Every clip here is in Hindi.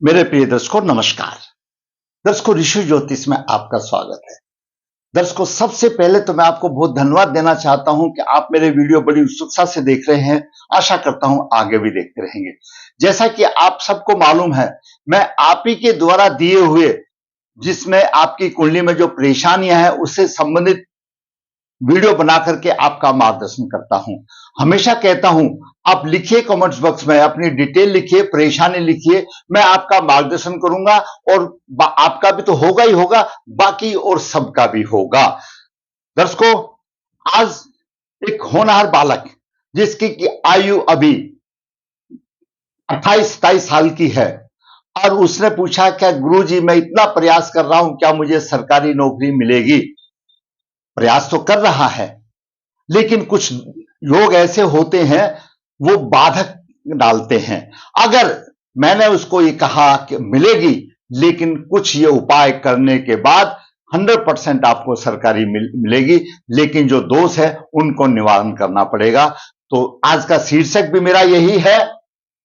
मेरे प्रिय दर्शकों नमस्कार। दर्शकों ऋषि ज्योतिष में आपका स्वागत है। दर्शकों सबसे पहले तो मैं आपको बहुत धन्यवाद देना चाहता हूं कि आप मेरे वीडियो बड़ी उत्सुकता से देख रहे हैं। आशा करता हूं आगे भी देखते रहेंगे। जैसा कि आप सबको मालूम है, मैं आप ही के द्वारा दिए हुए जिसमें आपकी कुंडली में जो परेशानियां हैं उससे संबंधित वीडियो बना करके आपका मार्गदर्शन करता हूं। हमेशा कहता हूं आप लिखिए कमेंट्स बॉक्स में, अपनी डिटेल लिखिए, परेशानी लिखिए, मैं आपका मार्गदर्शन करूंगा और आपका भी तो होगा ही होगा, बाकी और सबका भी होगा। दर्शकों आज एक होनहार बालक जिसकी की आयु अभी 28-27 साल की है और उसने पूछा क्या गुरुजी मैं इतना प्रयास कर रहा हूं, क्या मुझे सरकारी नौकरी मिलेगी? प्रयास तो कर रहा है लेकिन कुछ लोग ऐसे होते हैं वो बाधक डालते हैं। अगर मैंने उसको ये कहा कि मिलेगी, लेकिन कुछ ये उपाय करने के बाद 100% आपको सरकारी मिलेगी, लेकिन जो दोष है उनको निवारण करना पड़ेगा। तो आज का शीर्षक भी मेरा यही है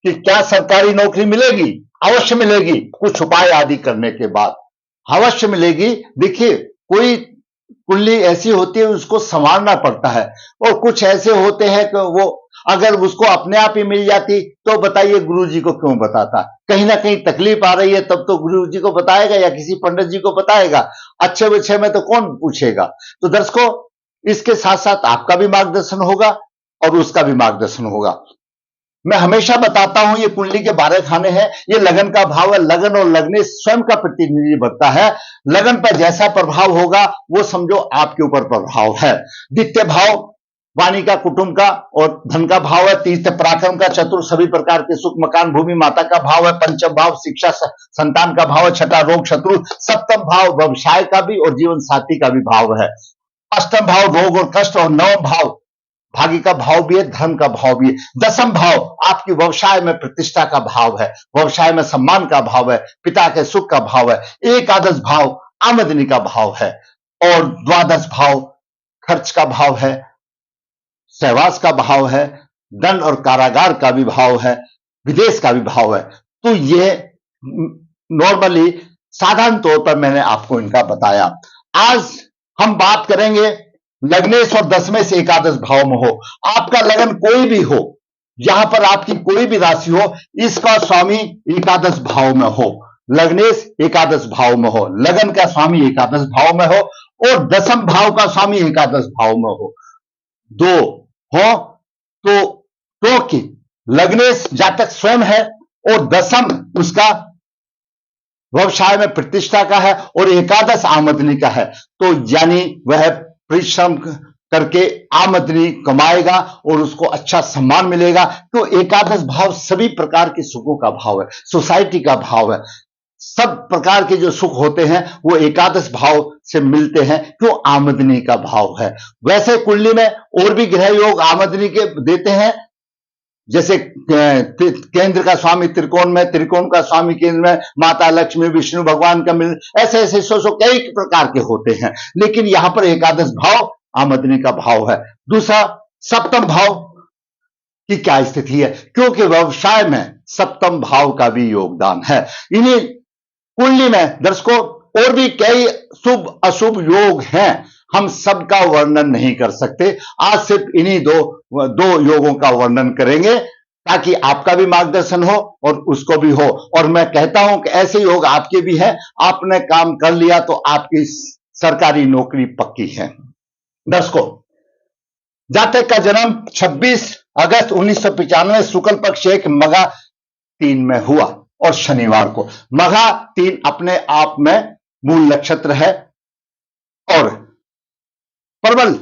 कि क्या सरकारी नौकरी मिलेगी? अवश्य मिलेगी, कुछ उपाय आदि करने के बाद अवश्य मिलेगी। देखिए कोई कुंडली ऐसी होती है उसको संवारना पड़ता है और कुछ ऐसे होते हैं कि वो अगर उसको अपने आप ही मिल जाती तो बताइए गुरुजी को क्यों बताता? कहीं ना कहीं तकलीफ आ रही है तब तो गुरुजी को बताएगा या किसी पंडित जी को बताएगा। अच्छे विषय में तो कौन पूछेगा? तो दर्शकों इसके साथ साथ आपका भी मार्गदर्शन होगा और उसका भी मार्गदर्शन होगा। मैं हमेशा बताता हूं ये कुंडली के 12 खाने हैं, ये लगन का भाव है। लगन और लग्न स्वयं का प्रतिनिधि बनता है। लगन पर जैसा प्रभाव होगा वो समझो आपके ऊपर प्रभाव है। द्वितीय भाव वाणी का, कुटुंब का और धन का भाव है। तीर्थ पराक्रम का, चतुर्थ सभी प्रकार के सुख, मकान, भूमि, माता का भाव है। पंचम भाव शिक्षा संतान का भाव है। छठा रोग शत्रु। सप्तम भाव व्यवसाय का भी और जीवन साथी का भी भाव है। अष्टम भाव रोग और कष्ट और नवम भाव भाग्य का भाव भी है, धर्म का भाव भी है। दसम भाव आपकी व्यवसाय में प्रतिष्ठा का भाव है, व्यवसाय में सम्मान का भाव है, पिता के सुख का भाव है। एकादश भाव आमदनी का भाव है और द्वादश भाव खर्च का भाव है, सहवास का भाव है, दंड और कारागार का भी भाव है, विदेश का भी भाव है। तो ये नॉर्मली साधारण तौर पर मैंने आपको इनका बताया। आज हम बात करेंगे लग्नेश और दसवें से एकादश भाव में हो। आपका लगन कोई भी हो, यहां पर आपकी कोई भी राशि हो, इसका स्वामी एकादश भाव में हो। लग्नेश एकादश भाव में हो, लगन का स्वामी एकादश भाव में हो और दसम भाव का स्वामी एकादश भाव में हो, दो हो तो क्योंकि लग्नेश जातक स्वयं है और दसम उसका व्यवसाय में प्रतिष्ठा का है और एकादश आमदनी का है, तो यानी वह परिश्रम करके आमदनी कमाएगा और उसको अच्छा सम्मान मिलेगा। तो एकादश भाव सभी प्रकार के सुखों का भाव है, सोसाइटी का भाव है। सब प्रकार के जो सुख होते हैं वो एकादश भाव से मिलते हैं, क्यों? आमदनी का भाव है। वैसे कुंडली में और भी ग्रह योग आमदनी के देते हैं, जैसे केंद्र का स्वामी त्रिकोण में, त्रिकोण का स्वामी केंद्र में, माता लक्ष्मी, विष्णु भगवान का मिल, ऐसे ऐसे सौ कई प्रकार के होते हैं, लेकिन यहां पर एकादश भाव आमदनी का भाव है। दूसरा सप्तम भाव की क्या स्थिति है, क्योंकि व्यवसाय में सप्तम भाव का भी योगदान है। इन्हीं कुंडली में दर्शकों और भी कई शुभ अशुभ योग हैं, हम सबका वर्णन नहीं कर सकते। आज सिर्फ इन्हीं दो योगों का वर्णन करेंगे ताकि आपका भी मार्गदर्शन हो और उसको भी हो। और मैं कहता हूं कि ऐसे योग आपके भी हैं, आपने काम कर लिया तो आपकी सरकारी नौकरी पक्की है। दर्शकों जातक का जन्म 26 अगस्त 1995 शुक्ल पक्ष 1 मघा 3 में हुआ और शनिवार को। मघा 3 अपने आप में मूल नक्षत्र है और प्रबल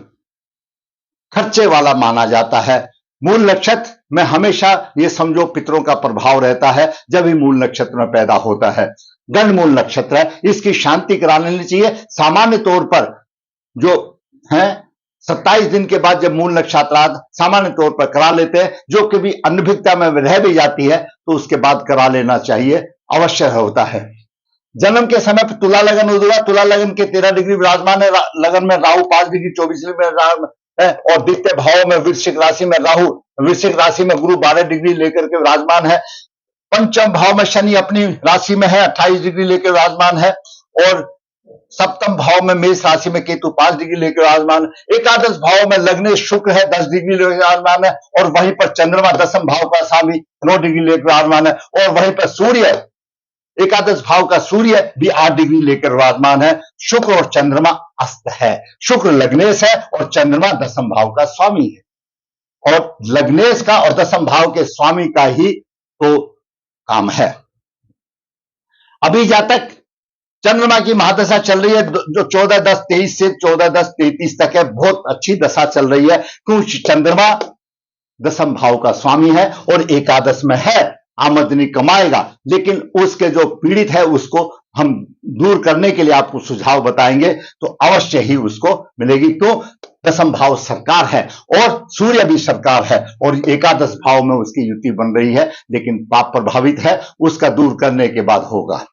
खर्चे वाला माना जाता है। मूल नक्षत्र में हमेशा ये समझो पितरों का प्रभाव रहता है जब ही मूल नक्षत्र में पैदा होता है। गंड मूल नक्षत्र है, इसकी शांति करा लेनी चाहिए। सामान्य तौर पर जो है 27 दिन के बाद जब मूल नक्षत्रार्थ सामान्य तौर पर करा लेते हैं, जो कभी अनभिज्ञता में रह भी जाती है तो उसके बाद करा लेना चाहिए, अवश्य होता है। जन्म के समय पर तुला लगन उदगा, तुला लगन के 13 डिग्री विराजमान है। लगन में राहु 5 डिग्री 24 में है और द्वितीय भाव में वृश्चिक राशि में राहु, वृश्चिक राशि में गुरु 12 डिग्री लेकर के विराजमान है। पंचम भाव में शनि अपनी राशि में है, 28 डिग्री लेकर विराजमान है, और सप्तम भाव में मेष राशि में केतु 5 डिग्री लेकर विराजमान है। एकादश भाव में लग्नेश शुक्र है, 10 डिग्री लेकर विराजमान है, और वहीं पर चंद्रमा दसम भाव का स्वामी 9 डिग्री लेकर विराजमान है, और वहीं पर सूर्य एकादश भाव का सूर्य भी 8 डिग्री लेकर विराजमान है। शुक्र और चंद्रमा अस्त है, शुक्र लग्नेश है और चंद्रमा दसम भाव का स्वामी है, और लग्नेश का और दसम भाव के स्वामी का ही तो काम है। अभी जातक चंद्रमा की महादशा चल रही है, जो 14-10-23 से 14-10-33 तक है, बहुत अच्छी दशा चल रही है, क्योंकि चंद्रमा दसम भाव का स्वामी है और एकादश में है, आमदनी कमाएगा, लेकिन उसके जो पीड़ित है उसको हम दूर करने के लिए आपको सुझाव बताएंगे, तो अवश्य ही उसको मिलेगी। तो दसम भाव सरकार है और सूर्य भी सरकार है, और एकादश भाव में उसकी युति बन रही है, लेकिन पाप प्रभावित है, उसका दूर करने के बाद होगा।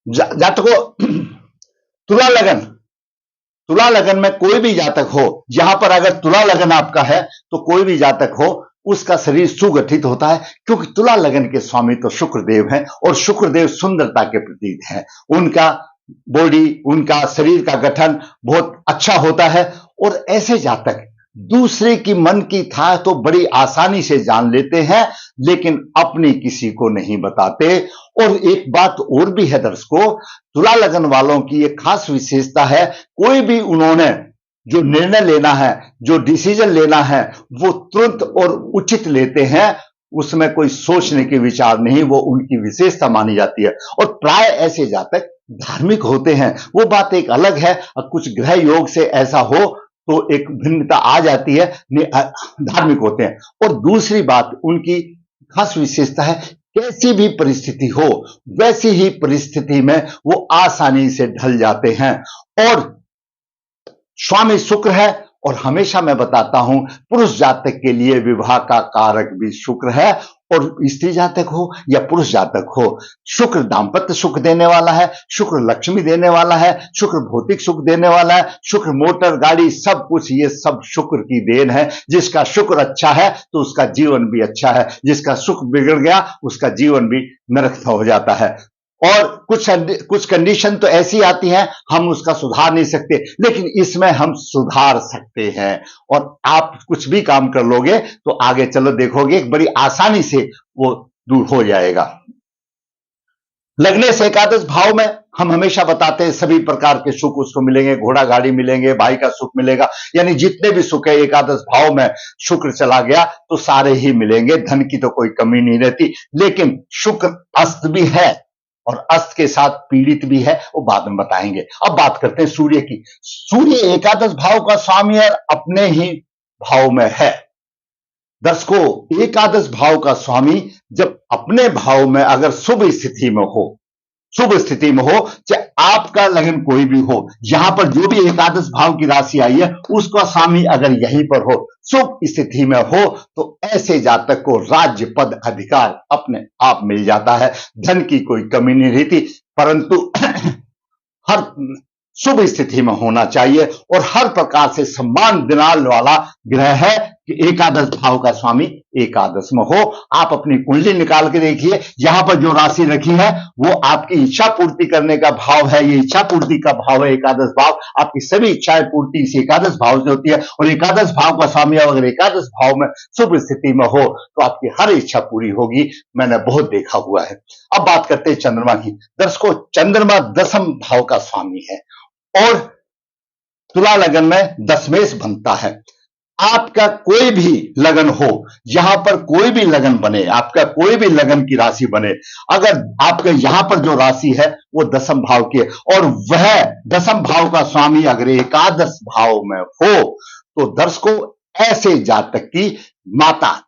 जातकों, तुला लगन में कोई भी जातक हो, यहां पर अगर तुला लगन आपका है तो कोई भी जातक हो, उसका शरीर सुगठित होता है, क्योंकि तुला लगन के स्वामी तो शुक्रदेव हैं, और शुक्रदेव सुंदरता के प्रतीक हैं। उनका बॉडी, उनका शरीर का गठन बहुत अच्छा होता है, और ऐसे जातक दूसरे की मन की था तो बड़ी आसानी से जान लेते हैं, लेकिन अपनी किसी को नहीं बताते। और एक बात और भी है दर्शकों, तुला लगन वालों की एक खास विशेषता है, कोई भी उन्होंने जो निर्णय लेना है, जो डिसीजन लेना है, वो तुरंत और उचित लेते हैं, उसमें कोई सोचने के विचार नहीं, वो उनकी विशेषता मानी जाती है। और प्राय ऐसे जातक धार्मिक होते हैं, वो बात एक अलग है, कुछ ग्रह योग से ऐसा हो तो एक भिन्नता आ जाती है, धार्मिक होते हैं। और दूसरी बात, उनकी खास विशेषता है, कैसी भी परिस्थिति हो वैसी ही परिस्थिति में वो आसानी से ढल जाते हैं। और स्वामी शुक्र है, और हमेशा मैं बताता हूं, पुरुष जातक के लिए विवाह का कारक भी शुक्र है, और स्त्री जातक हो या पुरुष जातक हो, शुक्र दाम्पत्य सुख देने वाला है, शुक्र लक्ष्मी देने वाला है, शुक्र भौतिक सुख देने वाला है, शुक्र मोटर गाड़ी सब कुछ, ये सब शुक्र की देन है। जिसका शुक्र अच्छा है तो उसका जीवन भी अच्छा है, जिसका शुक्र बिगड़ गया उसका जीवन भी नरक हो जाता है। और कुछ कंडीशन तो ऐसी आती हैं, हम उसका सुधार नहीं सकते, लेकिन इसमें हम सुधार सकते हैं। और आप कुछ भी काम कर लोगे तो आगे चलो देखोगे बड़ी आसानी से वो दूर हो जाएगा। लग्नेश एकादश भाव में हम हमेशा बताते हैं सभी प्रकार के सुख उसको मिलेंगे, घोड़ा गाड़ी मिलेंगे, भाई का सुख मिलेगा, यानी जितने भी सुख है एकादश भाव में शुक्र चला गया तो सारे ही मिलेंगे, धन की तो कोई कमी नहीं रहती। लेकिन शुक्र अस्त भी है, और अस्त के साथ पीड़ित भी है, वो बाद में बताएंगे। अब बात करते हैं सूर्य की। सूर्य एकादश भाव का स्वामी है, अपने ही भाव में है। दर्शकों, एकादश भाव का स्वामी जब अपने भाव में अगर शुभ स्थिति में हो, चाहे आपका लगन कोई भी हो, यहां पर जो भी एकादश भाव की राशि आई है उसका स्वामी अगर यहीं पर हो, शुभ स्थिति में हो, तो ऐसे जातक को राज्य पद अधिकार अपने आप मिल जाता है, धन की कोई कमी नहीं रहती। परंतु हर शुभ स्थिति में होना चाहिए, और हर प्रकार से सम्मान दिलाने वाला ग्रह है कि एकादश भाव का स्वामी एकादश में हो। आप अपनी कुंडली निकाल के देखिए, यहां पर जो राशि रखी है वो आपकी इच्छा पूर्ति करने का भाव है, ये इच्छा पूर्ति का भाव है एकादश भाव। आपकी सभी इच्छाएं पूर्ति इस एकादश भाव से होती है, और एकादश भाव का स्वामी अगर एकादश भाव में शुभ स्थिति में हो तो आपकी हर इच्छा पूरी होगी, मैंने बहुत देखा हुआ है। अब बात करते हैं चंद्रमा की। दर्शकों, चंद्रमा दसम भाव का स्वामी है, और तुला लगन में दशमेश बनता है। आपका कोई भी लगन हो, यहां पर कोई भी लगन बने, आपका कोई भी लगन की राशि बने, अगर आपके यहां पर जो राशि है वो दसम भाव की है, और वह दसम भाव का स्वामी अगर एकादश भाव में हो, तो दर्शकों ऐसे जातक की माता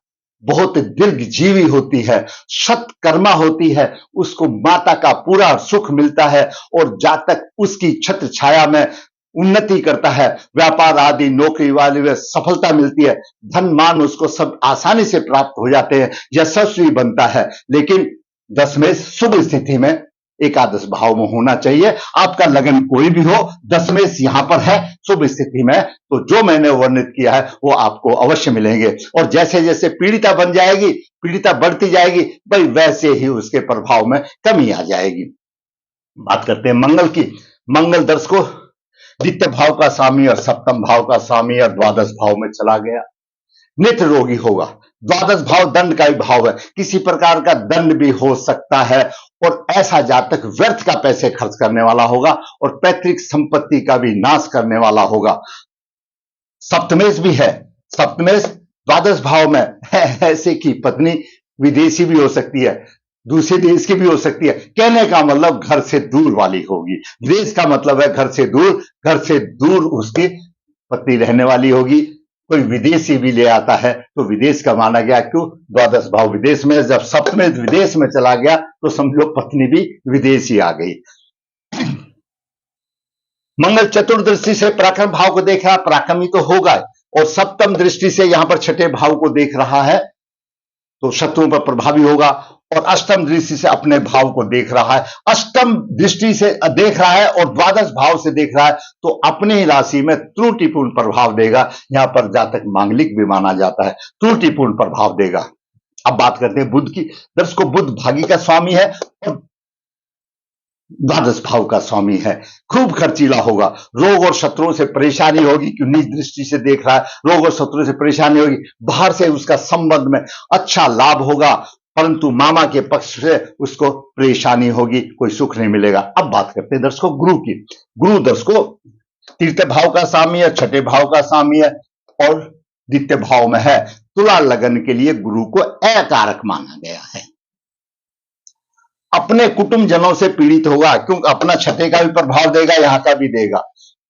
बहुत दीर्घजीवी होती है, सत्कर्मा होती है, उसको माता का पूरा सुख मिलता है, और जातक उसकी छत्र छाया में उन्नति करता है, व्यापार आदि नौकरी वाली में सफलता मिलती है, धन मान उसको सब आसानी से प्राप्त हो जाते हैं, यशस्वी बनता है। लेकिन दशमेश शुभ स्थिति में एकादश भाव में होना चाहिए। आपका लगन कोई भी हो, दशमेश यहां पर है शुभ स्थिति में, तो जो मैंने वर्णित किया है वो आपको अवश्य मिलेंगे। और जैसे जैसे पीड़िता बन जाएगी, पीड़िता बढ़ती जाएगी, भाई वैसे ही उसके प्रभाव में कमी आ जाएगी। बात करते हैं मंगल की। मंगल दर्शकों द्वितीय भाव का स्वामी और सप्तम भाव का स्वामी और द्वादश भाव में चला गया। नित्य रोगी होगा। द्वादश भाव दंड का भी भाव है, किसी प्रकार का दंड भी हो सकता है, और ऐसा जातक व्यर्थ का पैसे खर्च करने वाला होगा और पैतृक संपत्ति का भी नाश करने वाला होगा। सप्तमेश भी है, सप्तमेश द्वादश भाव में है, ऐसे की पत्नी विदेशी भी हो सकती है, दूसरे देश की भी हो सकती है। कहने का मतलब घर से दूर वाली होगी। विदेश का मतलब है घर से दूर, घर से दूर उसकी पत्नी रहने वाली होगी। कोई विदेशी भी ले आता है तो विदेश का माना गया, क्यों? द्वादश भाव विदेश में, जब सप्तमेश विदेश में चला गया तो समझो पत्नी भी विदेशी आ गई। मंगल चतुर्दृष्टि से पराक्रम भाव को देख रहा, पराक्रमी तो होगा, और सप्तम दृष्टि से यहां पर छठे भाव को देख रहा है तो शत्रुओं पर प्रभावी होगा, और अष्टम दृष्टि से अपने भाव को देख रहा है। अष्टम दृष्टि से देख रहा है और द्वादश भाव से देख रहा है तो अपने ही राशि में त्रुटिपूर्ण प्रभाव देगा। यहां पर जातक मांगलिक भी माना जाता है, त्रुटिपूर्ण प्रभाव देगा। अब बात करते हैं बुध की। दर्शकों बुध भागी का स्वामी है और द्वादश भाव का स्वामी है। खूब खर्चीला होगा, रोग और शत्रुओं से परेशानी होगी, क्यों नीच दृष्टि से देख रहा है, रोग और शत्रुओं से परेशानी होगी। बाहर से उसका संबंध में अच्छा लाभ होगा, परंतु मामा के पक्ष से उसको परेशानी होगी, कोई सुख नहीं मिलेगा। अब बात करते हैं दर्शकों गुरु की। गुरु दर्शकों तृतीय भाव का स्वामी है, छठे भाव का स्वामी है और द्वितीय भाव में है। तुला लगन के लिए गुरु को अकारक माना गया है। अपने कुटुंब जनों से पीड़ित होगा, क्योंकि अपना छठे का भी प्रभाव देगा, यहां का भी देगा।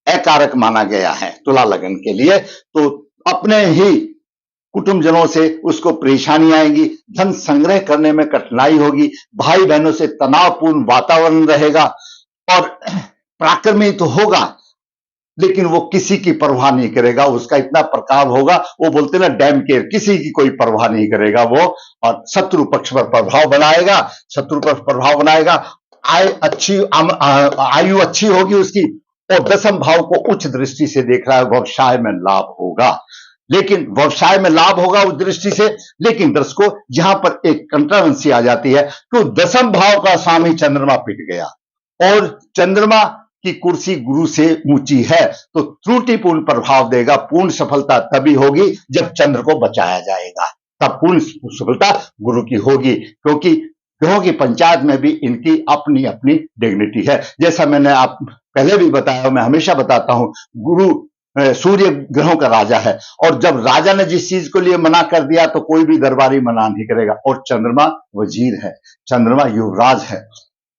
अकारक माना गया है तुला लगन के लिए, तो अपने ही कुटुंब जनों से उसको परेशानी आएगी, धन संग्रह करने में कठिनाई होगी, भाई बहनों से तनावपूर्ण वातावरण रहेगा, और पराक्रमी तो होगा लेकिन वो किसी की परवाह नहीं करेगा। उसका इतना प्रताप होगा, वो बोलते ना डैम केयर, किसी की कोई परवाह नहीं करेगा वो, और शत्रु पक्ष पर प्रभाव बनाएगा, शत्रु पर प्रभाव बनाएगा। आयु अच्छी होगी उसकी, और दसम भाव को उच्च दृष्टि से देख रहा है, व्यवसाय में लाभ होगा। लेकिन व्यवसाय में लाभ होगा उस दृष्टि से, लेकिन दर्शकों यहां पर एक कंट्रोवर्सी आ जाती है, तो दसम भाव का स्वामी चंद्रमा पिट गया और चंद्रमा की कुर्सी गुरु से ऊंची है, तो त्रुटिपूर्ण प्रभाव देगा। पूर्ण सफलता तभी होगी जब चंद्र को बचाया जाएगा, तब पूर्ण सफलता गुरु की होगी, क्योंकि ग्रहों की पंचायत में भी इनकी अपनी अपनी डिग्निटी है। जैसा मैंने आप पहले भी बताया, मैं हमेशा बताता हूं, गुरु सूर्य ग्रहों का राजा है, और जब राजा ने जिस चीज को लिए मना कर दिया तो कोई भी दरबारी मना नहीं करेगा, और चंद्रमा वजीर है, चंद्रमा युवराज है।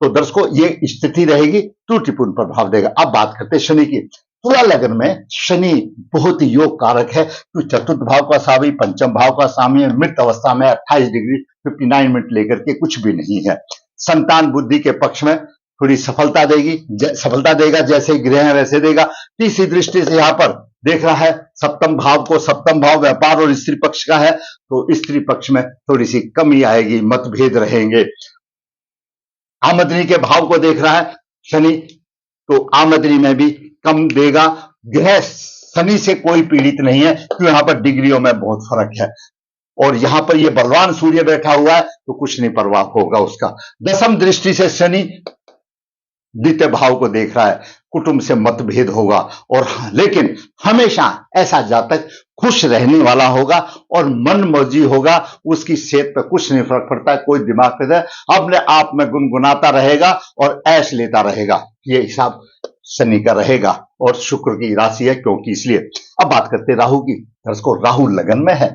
तो दर्शकों ये स्थिति रहेगी, त्रुटिपूर्ण प्रभाव देगा। अब बात करते हैं शनि की। तुला लगन में शनि बहुत ही योग कारक है, तो चतुर्थ भाव का स्वामी, पंचम भाव का स्वामी है, मृत अवस्था में 28 डिग्री 59 मिनट लेकर के कुछ भी नहीं है। संतान बुद्धि के पक्ष में थोड़ी सफलता देगी, सफलता देगा, जैसे ग्रह है वैसे देगा। तीसरी दृष्टि से यहां पर देख रहा है सप्तम भाव को, सप्तम भाव व्यापार और स्त्री पक्ष का है, तो स्त्री पक्ष में थोड़ी सी कमी आएगी, मतभेद रहेंगे। आमदनी के भाव को देख रहा है शनि, तो आमदनी में भी कम देगा। ग्रह शनि से कोई पीड़ित नहीं है, क्योंकि यहां पर डिग्रियों में बहुत फर्क है, और यहां पर ये बलवान सूर्य बैठा हुआ है तो कुछ नहीं परवाह होगा उसका। दसम दृष्टि से शनि द्वितीय भाव को देख रहा है, कुटुंब से मतभेद होगा, और लेकिन हमेशा ऐसा जातक खुश रहने वाला होगा और मन मर्जी होगा, उसकी सेहत पर कुछ नहीं फर्क पड़ता है, कोई दिमाग पे अपने आप में गुनगुनाता रहेगा और ऐश लेता रहेगा। ये हिसाब शनि का रहेगा, और शुक्र की राशि है क्योंकि इसलिए। अब बात करते हैं राहु की। दर्शकों राहु लगन में है,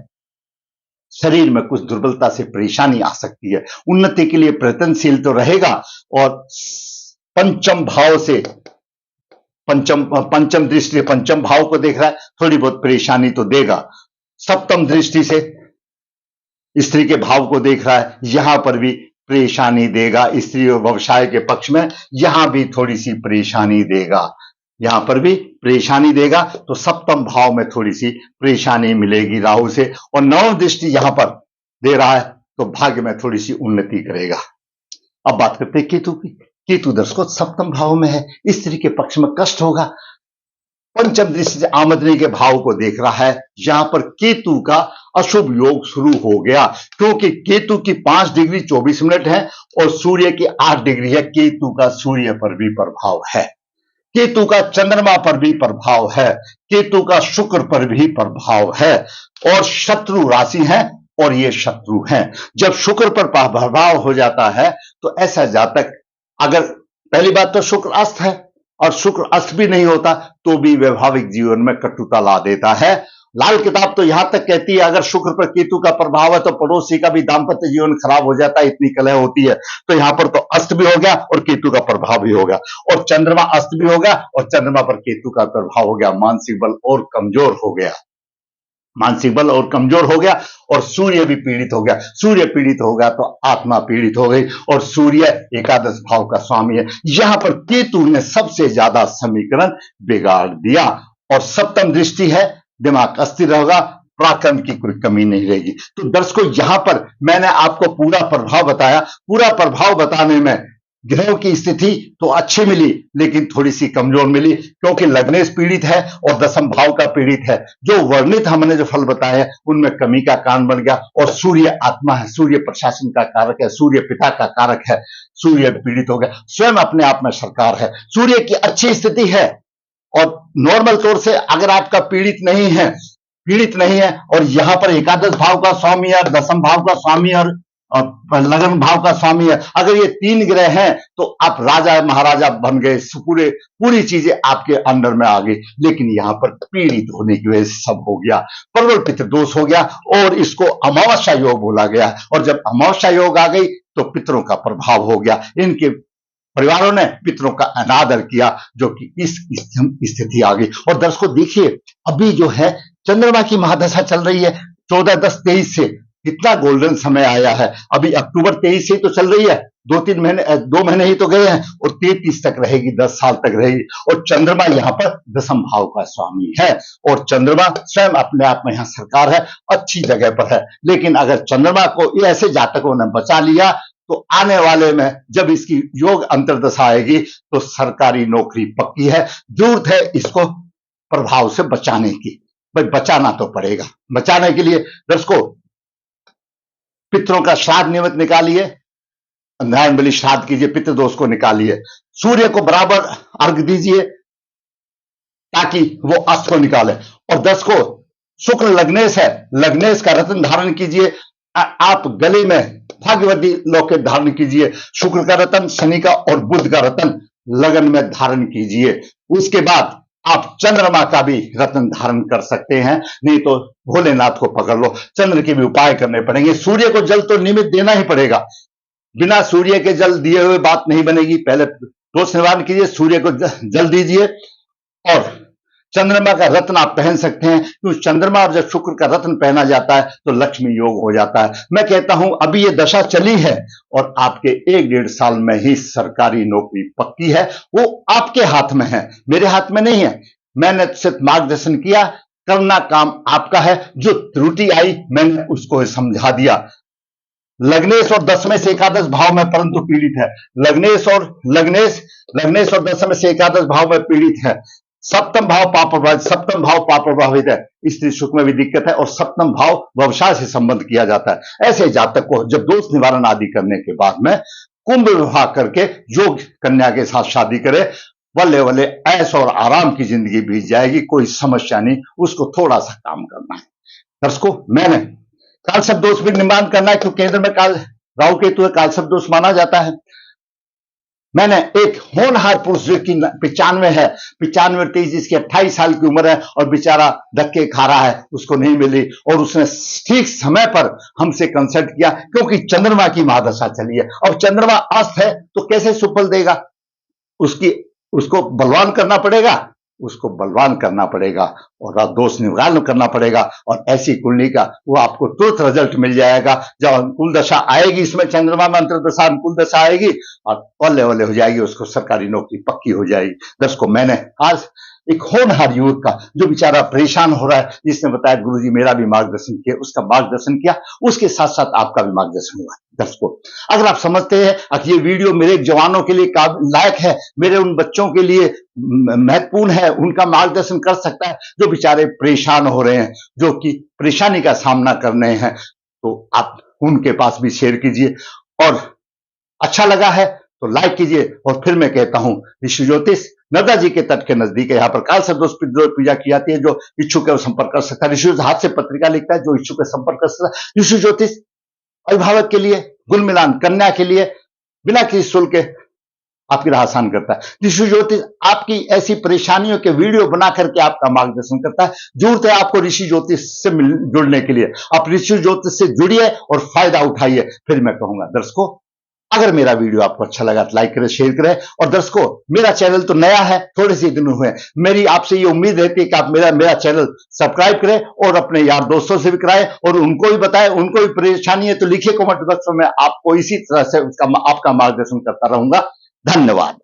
शरीर में कुछ दुर्बलता से परेशानी आ सकती है, उन्नति के लिए प्रयत्नशील तो रहेगा, और पंचम भाव से पंचम दृष्टि से पंचम भाव को देख रहा है, थोड़ी बहुत परेशानी तो देगा। सप्तम दृष्टि से स्त्री के भाव को देख रहा है, यहां पर भी परेशानी देगा। स्त्री और व्यवसाय के पक्ष में यहां भी थोड़ी सी परेशानी देगा, यहां पर भी परेशानी देगा, तो सप्तम भाव में थोड़ी सी परेशानी मिलेगी राहु से। और नवम दृष्टि यहां पर दे रहा है तो भाग्य में थोड़ी सी उन्नति करेगा। अब बात करते हैं केतु की। केतु दर्शकों सप्तम भाव में है, स्त्री के पक्ष में कष्ट होगा। पंचम दृष्टि से आमदनी के भाव को देख रहा है, यहां पर केतु का अशुभ योग शुरू हो गया, क्योंकि केतु की 5 डिग्री 24 मिनट है और सूर्य की 8 डिग्री है। केतु का सूर्य पर भी प्रभाव है, केतु का चंद्रमा पर भी प्रभाव है, केतु का शुक्र पर भी प्रभाव है, और शत्रु राशि है और ये शत्रु हैं। जब शुक्र पर प्रभाव हो जाता है तो ऐसा जातक, अगर पहली बात तो शुक्र अस्त है, और शुक्र अस्त भी नहीं होता तो भी वैवाहिक जीवन में कटुता ला देता है। लाल किताब तो यहां तक कहती है अगर शुक्र पर केतु का प्रभाव है तो पड़ोसी का भी दाम्पत्य जीवन खराब हो जाता है, इतनी कलह होती है। तो यहां पर तो अस्त भी हो गया और केतु का प्रभाव भी हो गया, और चंद्रमा अस्त भी हो गया और चंद्रमा पर केतु का प्रभाव हो गया। मानसिक बल और कमजोर हो गया, मानसिक बल और कमजोर हो गया, और सूर्य भी पीड़ित हो गया। सूर्य पीड़ित हो गया तो आत्मा पीड़ित हो गई, और सूर्य एकादश भाव का स्वामी है। यहां पर केतु ने सबसे ज्यादा समीकरण बिगाड़ दिया, और सप्तम दृष्टि है, दिमाग अस्थिर होगा, पराक्रम की कोई कमी नहीं रहेगी। तो दर्शकों यहां पर मैंने आपको पूरा प्रभाव बताया। पूरा प्रभाव बताने में ग्रहों की स्थिति तो अच्छी मिली लेकिन थोड़ी सी कमजोर मिली, क्योंकि लग्नेश पीड़ित है और दशम भाव का पीड़ित है। जो वर्णित हमने जो फल बताए उनमें कमी का कारण बन गया, और सूर्य आत्मा है, सूर्य प्रशासन का कारक है, सूर्य पिता का कारक है, सूर्य पीड़ित हो गया। स्वयं अपने आप में सरकार है, सूर्य की अच्छी स्थिति है, और नॉर्मल तौर से अगर आपका पीड़ित नहीं है और यहां पर एकादश भाव का स्वामी है, दशम भाव का स्वामी है और लगन भाव का स्वामी है, अगर ये 3 ग्रह हैं तो आप राजा महाराजा बन गए, पूरी चीजें आपके अंडर में आ गई। लेकिन यहां पर पीड़ित होने की वजह से सब हो गया, प्रबल पितृदोष हो गया, और इसको अमावस्या योग बोला गया। और जब अमावस्या योग आ गई तो पितरों का प्रभाव हो गया, इनके परिवारों ने पितरों का अनादर किया, जो कि इस स्थिति आ गई। और दर्शकों देखिए, अभी जो है चंद्रमा की महादशा चल रही है 14-10-23 से, कितना गोल्डन समय आया है। अभी अक्टूबर 23 से तो चल रही है, 2 महीने ही तो गए हैं, और 33 तक रहेगी, 10 साल तक रहेगी। और चंद्रमा यहाँ पर दशम भाव का स्वामी है, और चंद्रमा स्वयं अपने आप में यहाँ सरकार है, अच्छी जगह पर है। लेकिन अगर चंद्रमा को ऐसे जातकों ने बचा लिया तो आने वाले में जब इसकी योग अंतर्दशा आएगी तो सरकारी नौकरी पक्की है। जरूरत है इसको प्रभाव से बचाने की, भाई बचाना तो पड़ेगा। बचाने के लिए दर्शकों पितरों का श्राद्ध नियमित निकालिए, नारायण बलि श्राद्ध कीजिए, पितृदोष को निकालिए, सूर्य को बराबर अर्घ दीजिए ताकि वो अस्त को निकाले। और दर्शकों शुक्र लग्नेश है, लग्नेश का रत्न धारण कीजिए, आप गले में भाग्यवती लॉकेट धारण कीजिए। शुक्र का रत्न, शनि का और बुध का रत्न लगन में धारण कीजिए। उसके बाद आप चंद्रमा का भी रत्न धारण कर सकते हैं, नहीं तो भोलेनाथ को पकड़ लो। चंद्र के भी उपाय करने पड़ेंगे। सूर्य को जल तो नियमित देना ही पड़ेगा, बिना सूर्य के जल दिए हुए बात नहीं बनेगी। पहले दोष निवारण कीजिए, सूर्य को जल दीजिए, और चंद्रमा का रत्न आप पहन सकते हैं, क्योंकि चंद्रमा और जब शुक्र का रत्न पहना जाता है तो लक्ष्मी योग हो जाता है। मैं कहता हूं अभी ये दशा चली है और आपके 1-1.5 साल में ही सरकारी नौकरी पक्की है। वो आपके हाथ में है, मेरे हाथ में नहीं है। मैंने सिर्फ मार्गदर्शन किया, करना काम आपका है। जो त्रुटि आई मैंने उसको समझा दिया। लग्नेश और दशम से एकादश भाव में परंतु पीड़ित है, लग्नेश और दशम से एकादश भाव में पीड़ित है। सप्तम भाव पाप प्रभावित है, स्त्री सुख में भी दिक्कत है, और सप्तम भाव व्यवसाय से संबंध किया जाता है। ऐसे जातक को जब दोष निवारण आदि करने के बाद में कुंभ विवाह करके योग कन्या के साथ शादी करे, बल्ले बल्ले ऐश और आराम की जिंदगी बीत जाएगी, कोई समस्या नहीं। उसको थोड़ा सा काम करना है। दर्शकों मैंने कालसर्प दोष भी निर्माण करना है, क्योंकि केंद्र में काल राहु केतु है, कालसर्प दोष माना जाता है। मैंने एक होनहार पुरुष जो कि 95 है, 95-23 जिसकी 28 साल की उम्र है और बेचारा धक्के खा रहा है, उसको नहीं मिली, और उसने ठीक समय पर हमसे कंसल्ट किया, क्योंकि चंद्रमा की महादशा चली है। अब चंद्रमा अस्त है तो कैसे सुफल देगा, उसको बलवान करना पड़ेगा, और दोष निवारण करना पड़ेगा। और ऐसी कुंडली का वो आपको तुरंत रिजल्ट मिल जाएगा। जब अनुकूल दशा आएगी, इसमें चंद्रमा में अंतर्दशा अनुकूल दशा आएगी और ओले ओले हो जाएगी, उसको सरकारी नौकरी पक्की हो जाएगी। दर्शकों मैंने आज एक होनहार युवक का जो बेचारा परेशान हो रहा है, जिसने बताया गुरुजी मेरा भी मार्गदर्शन किया, उसका मार्गदर्शन किया, उसके साथ साथ आपका भी मार्गदर्शन हुआ। दर्शकों, अगर आप समझते हैं कि ये वीडियो मेरे जवानों के लिए लायक है, मेरे उन बच्चों के लिए महत्वपूर्ण है, उनका मार्गदर्शन कर सकता है जो बेचारे परेशान हो रहे हैं, जो कि परेशानी का सामना कर रहे हैं, तो आप उनके पास भी शेयर कीजिए। और अच्छा लगा है तो लाइक कीजिए। और फिर मैं कहता हूं, ऋषि ज्योतिष नर्मदा जी के तट के नजदीक है। यहाँ पर काल सर्पदोष पूजा की जाती है। जो इच्छुक है वो संपर्क कर सकता है। ऋषि हाथ से पत्रिका लिखता है, जो इच्छुक है संपर्क कर सकता है। ऋषि ज्योतिष अभिभावक के लिए, गुल मिलान कन्या के लिए बिना किसी शुल्क के आपकी राह आसान करता है। ऋषि ज्योतिष आपकी ऐसी परेशानियों के वीडियो बना करके आपका मार्गदर्शन करता है। जरूरत है आपको ऋषि ज्योतिष से जुड़ने के लिए। आप ऋषि ज्योतिष से जुड़िए और फायदा उठाइए। फिर मैं कहूंगा दर्शकों, अगर मेरा वीडियो आपको अच्छा लगा तो लाइक करें, शेयर करें। और दर्शकों, मेरा चैनल तो नया है, थोड़े से दिन हुए हैं। मेरी आपसे ये उम्मीद रहती है कि आप मेरा चैनल सब्सक्राइब करें और अपने यार दोस्तों से भी कराएं और उनको भी बताएं। उनको भी परेशानी है तो लिखिए कमेंट बॉक्स में, मैं आपको इसी तरह से आपका मार्गदर्शन करता रहूंगा। धन्यवाद।